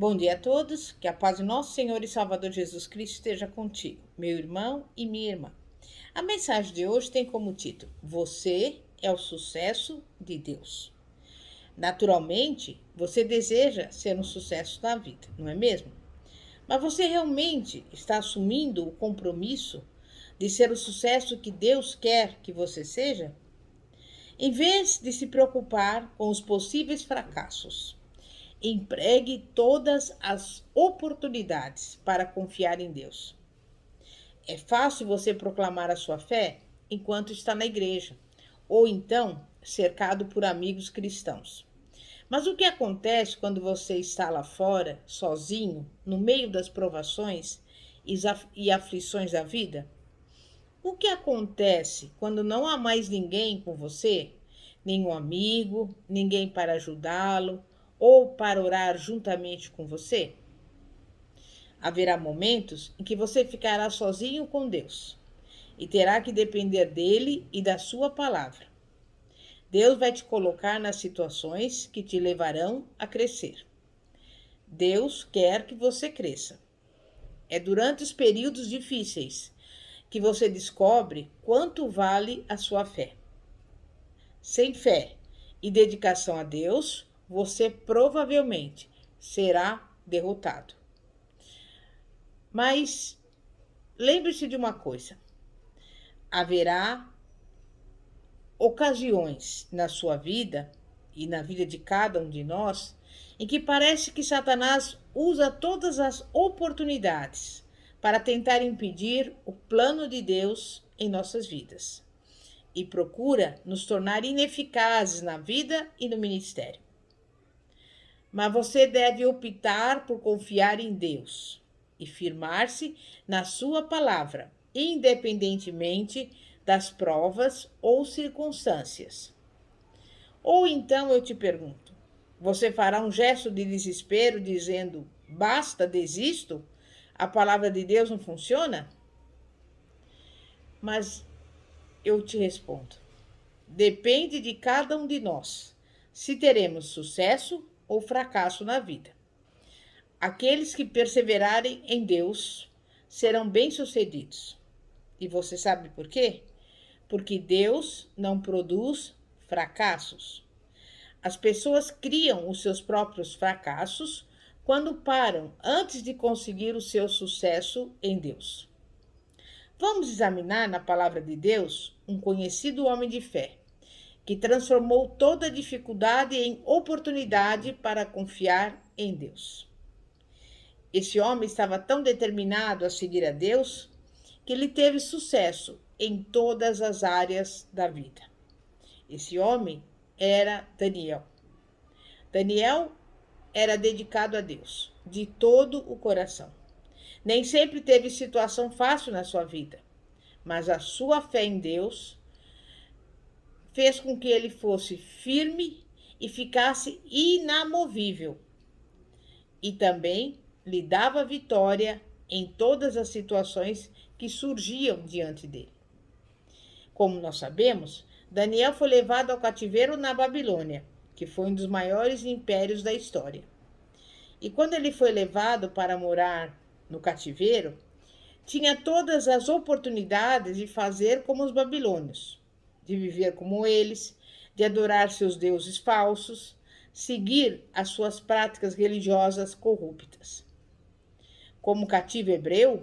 Bom dia a todos, que a paz de nosso Senhor e Salvador Jesus Cristo esteja contigo, meu irmão e minha irmã. A mensagem de hoje tem como título: Você é o sucesso de Deus. Naturalmente, você deseja ser um sucesso na vida, não é mesmo? Mas você realmente está assumindo o compromisso de ser o sucesso que Deus quer que você seja? Em vez de se preocupar com os possíveis fracassos, empregue todas as oportunidades para confiar em Deus. É fácil você proclamar a sua fé enquanto está na igreja, ou então cercado por amigos cristãos. Mas o que acontece quando você está lá fora, sozinho, no meio das provações e aflições da vida? O que acontece quando não há mais ninguém com você? Nenhum amigo, ninguém para ajudá-lo ou para orar juntamente com você? Haverá momentos em que você ficará sozinho com Deus e terá que depender dele e da sua palavra. Deus vai te colocar nas situações que te levarão a crescer. Deus quer que você cresça. É durante os períodos difíceis que você descobre quanto vale a sua fé. Sem fé e dedicação a Deus, você provavelmente será derrotado. Mas lembre-se de uma coisa: haverá ocasiões na sua vida e na vida de cada um de nós em que parece que Satanás usa todas as oportunidades para tentar impedir o plano de Deus em nossas vidas e procura nos tornar ineficazes na vida e no ministério. Mas você deve optar por confiar em Deus e firmar-se na sua palavra, independentemente das provas ou circunstâncias. Ou então eu te pergunto: você fará um gesto de desespero dizendo, basta, desisto? A palavra de Deus não funciona? Mas eu te respondo: depende de cada um de nós se teremos sucesso ou fracasso na vida. Aqueles que perseverarem em Deus serão bem-sucedidos. E você sabe por quê? Porque Deus não produz fracassos. As pessoas criam os seus próprios fracassos quando param antes de conseguir o seu sucesso em Deus. Vamos examinar na palavra de Deus um conhecido homem de fé, que transformou toda dificuldade em oportunidade para confiar em Deus. Esse homem estava tão determinado a seguir a Deus que ele teve sucesso em todas as áreas da vida. Esse homem era Daniel. Daniel era dedicado a Deus de todo o coração. Nem sempre teve situação fácil na sua vida, mas a sua fé em Deus fez com que ele fosse firme e ficasse inamovível. E também lhe dava vitória em todas as situações que surgiam diante dele. Como nós sabemos, Daniel foi levado ao cativeiro na Babilônia, que foi um dos maiores impérios da história. E quando ele foi levado para morar no cativeiro, tinha todas as oportunidades de fazer como os babilônios, de viver como eles, de adorar seus deuses falsos, seguir as suas práticas religiosas corruptas. Como cativo hebreu,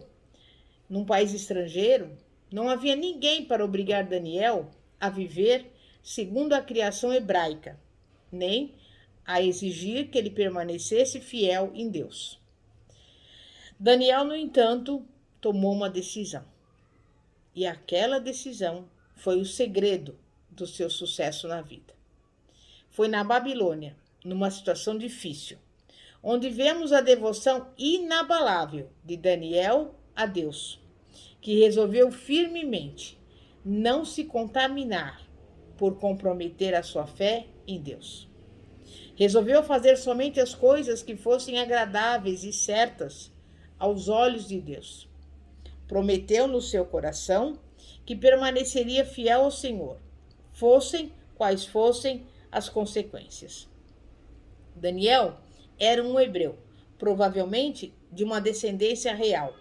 num país estrangeiro, não havia ninguém para obrigar Daniel a viver segundo a criação hebraica, nem a exigir que ele permanecesse fiel em Deus. Daniel, no entanto, tomou uma decisão. E aquela decisão foi o segredo do seu sucesso na vida. Foi na Babilônia, numa situação difícil, onde vemos a devoção inabalável de Daniel a Deus, que resolveu firmemente não se contaminar por comprometer a sua fé em Deus. Resolveu fazer somente as coisas que fossem agradáveis e certas aos olhos de Deus. Prometeu no seu coração que permaneceria fiel ao Senhor, fossem quais fossem as consequências. Daniel era um hebreu, provavelmente de uma descendência real.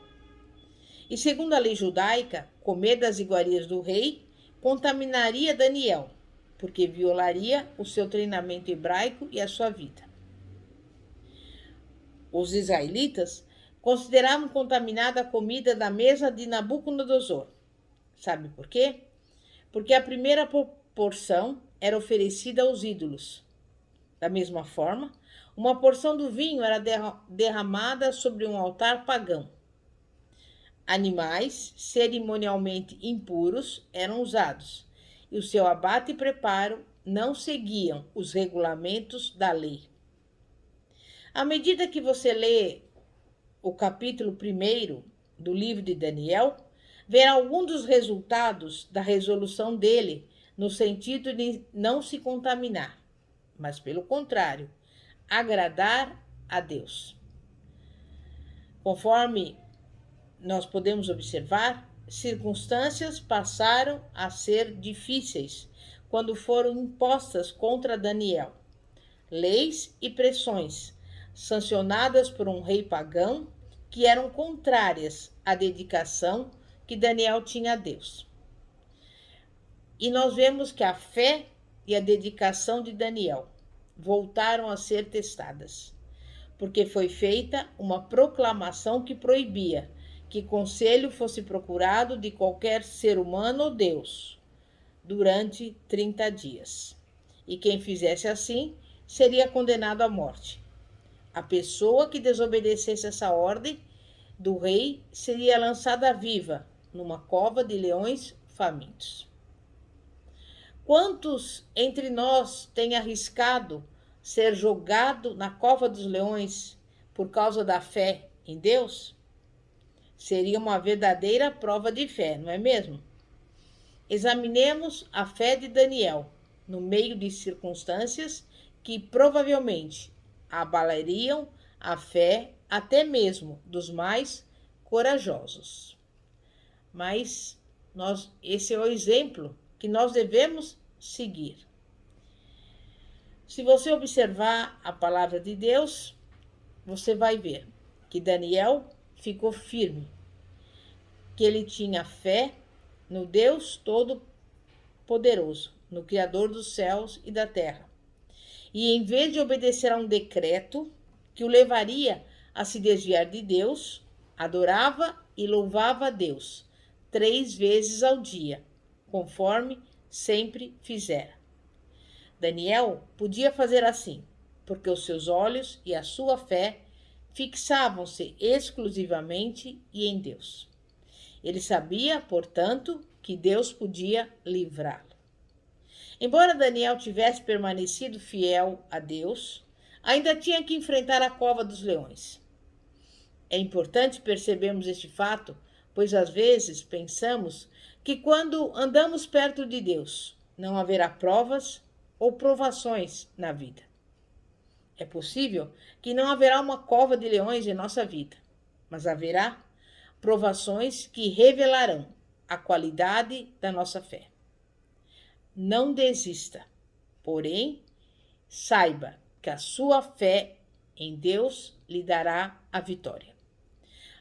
E segundo a lei judaica, comer das iguarias do rei contaminaria Daniel, porque violaria o seu treinamento hebraico e a sua vida. Os israelitas consideravam contaminada a comida da mesa de Nabucodonosor. Sabe por quê? Porque a primeira porção era oferecida aos ídolos. Da mesma forma, uma porção do vinho era derramada sobre um altar pagão. Animais cerimonialmente impuros eram usados, e o seu abate e preparo não seguiam os regulamentos da lei. À medida que você lê o capítulo 1 do livro de Daniel, verá alguns dos resultados da resolução dele no sentido de não se contaminar, mas pelo contrário, agradar a Deus. Conforme nós podemos observar, circunstâncias passaram a ser difíceis quando foram impostas contra Daniel. Leis e pressões, sancionadas por um rei pagão, que eram contrárias à dedicação que Daniel tinha a Deus. E nós vemos que a fé e a dedicação de Daniel voltaram a ser testadas, porque foi feita uma proclamação que proibia que conselho fosse procurado de qualquer ser humano ou Deus durante 30 dias. E quem fizesse assim seria condenado à morte. A pessoa que desobedecesse essa ordem do rei seria lançada viva numa cova de leões famintos. Quantos entre nós têm arriscado ser jogado na cova dos leões por causa da fé em Deus? Seria uma verdadeira prova de fé, não é mesmo? Examinemos a fé de Daniel no meio de circunstâncias que provavelmente abalariam a fé até mesmo dos mais corajosos. Mas esse é o exemplo que nós devemos seguir. Se você observar a palavra de Deus, você vai ver que Daniel ficou firme, que ele tinha fé no Deus Todo-Poderoso, no Criador dos céus e da terra. E em vez de obedecer a um decreto que o levaria a se desviar de Deus, adorava e louvava a Deus 3 vezes ao dia, conforme sempre fizera. Daniel podia fazer assim, porque os seus olhos e a sua fé fixavam-se exclusivamente em Deus. Ele sabia, portanto, que Deus podia livrá-lo. Embora Daniel tivesse permanecido fiel a Deus, ainda tinha que enfrentar a cova dos leões. É importante percebermos este fato, pois às vezes pensamos que quando andamos perto de Deus, não haverá provas ou provações na vida. É possível que não haverá uma cova de leões em nossa vida, mas haverá provações que revelarão a qualidade da nossa fé. Não desista, porém, saiba que a sua fé em Deus lhe dará a vitória.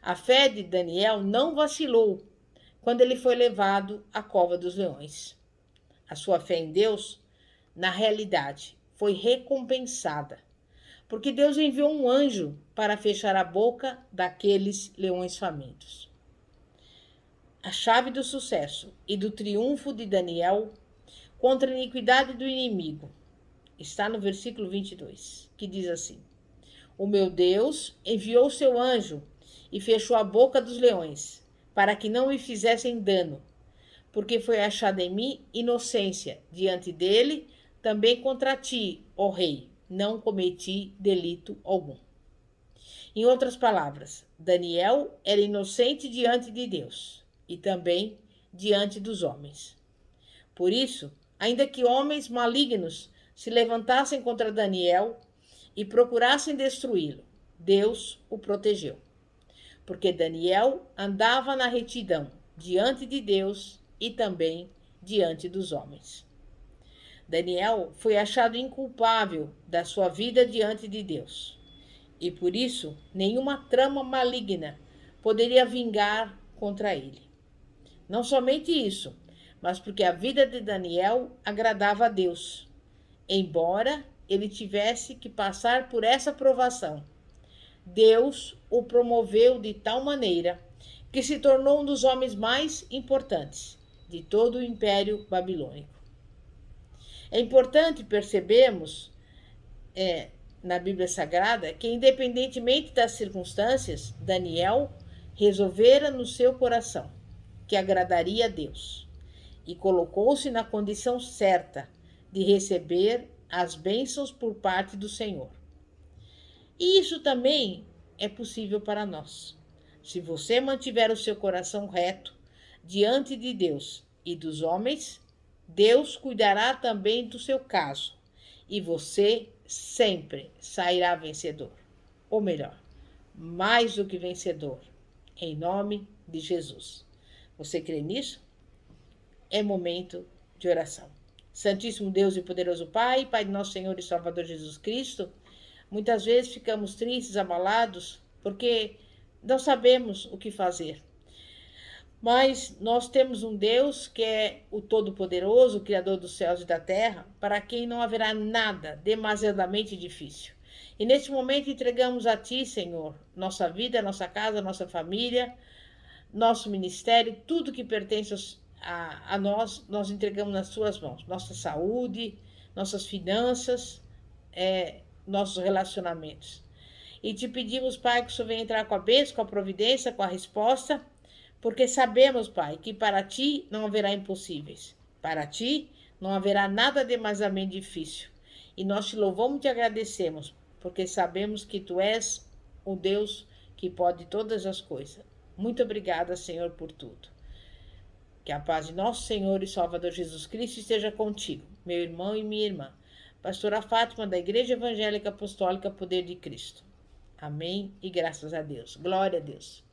A fé de Daniel não vacilou quando ele foi levado à cova dos leões. A sua fé em Deus, na realidade, foi recompensada, porque Deus enviou um anjo para fechar a boca daqueles leões famintos. A chave do sucesso e do triunfo de Daniel contra a iniquidade do inimigo está no versículo 22, que diz assim: O meu Deus enviou seu anjo e fechou a boca dos leões, para que não me fizessem dano, porque foi achada em mim inocência diante dele, também contra ti, ó rei, não cometi delito algum. Em outras palavras, Daniel era inocente diante de Deus e também diante dos homens. Por isso, ainda que homens malignos se levantassem contra Daniel e procurassem destruí-lo, Deus o protegeu, porque Daniel andava na retidão diante de Deus e também diante dos homens. Daniel foi achado inculpável da sua vida diante de Deus. e por isso nenhuma trama maligna poderia vingar contra ele. Não somente isso, mas porque a vida de Daniel agradava a Deus, embora ele tivesse que passar por essa provação. Deus o promoveu de tal maneira que se tornou um dos homens mais importantes de todo o Império Babilônico. É importante percebermos na Bíblia Sagrada que, independentemente das circunstâncias, Daniel resolvera no seu coração que agradaria a Deus e colocou-se na condição certa de receber as bênçãos por parte do Senhor. E isso também é possível para nós. Se você mantiver o seu coração reto diante de Deus e dos homens, Deus cuidará também do seu caso e você sempre sairá vencedor. Ou melhor, mais do que vencedor, em nome de Jesus. Você crê nisso? É momento de oração. Santíssimo Deus e poderoso Pai, Pai de nosso Senhor e Salvador Jesus Cristo, muitas vezes ficamos tristes, abalados, porque não sabemos o que fazer. Mas nós temos um Deus que é o Todo-Poderoso, o Criador dos céus e da terra, para quem não haverá nada demasiadamente difícil. E neste momento entregamos a Ti, Senhor, nossa vida, nossa casa, nossa família, nosso ministério, tudo que pertence a nós, nós entregamos nas Tuas mãos. Nossa saúde, nossas finanças, nossos relacionamentos. E te pedimos, Pai, que o Senhor venha entrar com a bênção, com a providência, com a resposta, porque sabemos, Pai, que para Ti não haverá impossíveis. Para Ti não haverá nada demasiadamente difícil. E nós Te louvamos e Te agradecemos, porque sabemos que Tu és o Deus que pode todas as coisas. Muito obrigada, Senhor, por tudo. Que a paz de nosso Senhor e Salvador Jesus Cristo esteja contigo, meu irmão e minha irmã. Pastora Fátima, da Igreja Evangélica Apostólica Poder de Cristo. Amém e graças a Deus. Glória a Deus.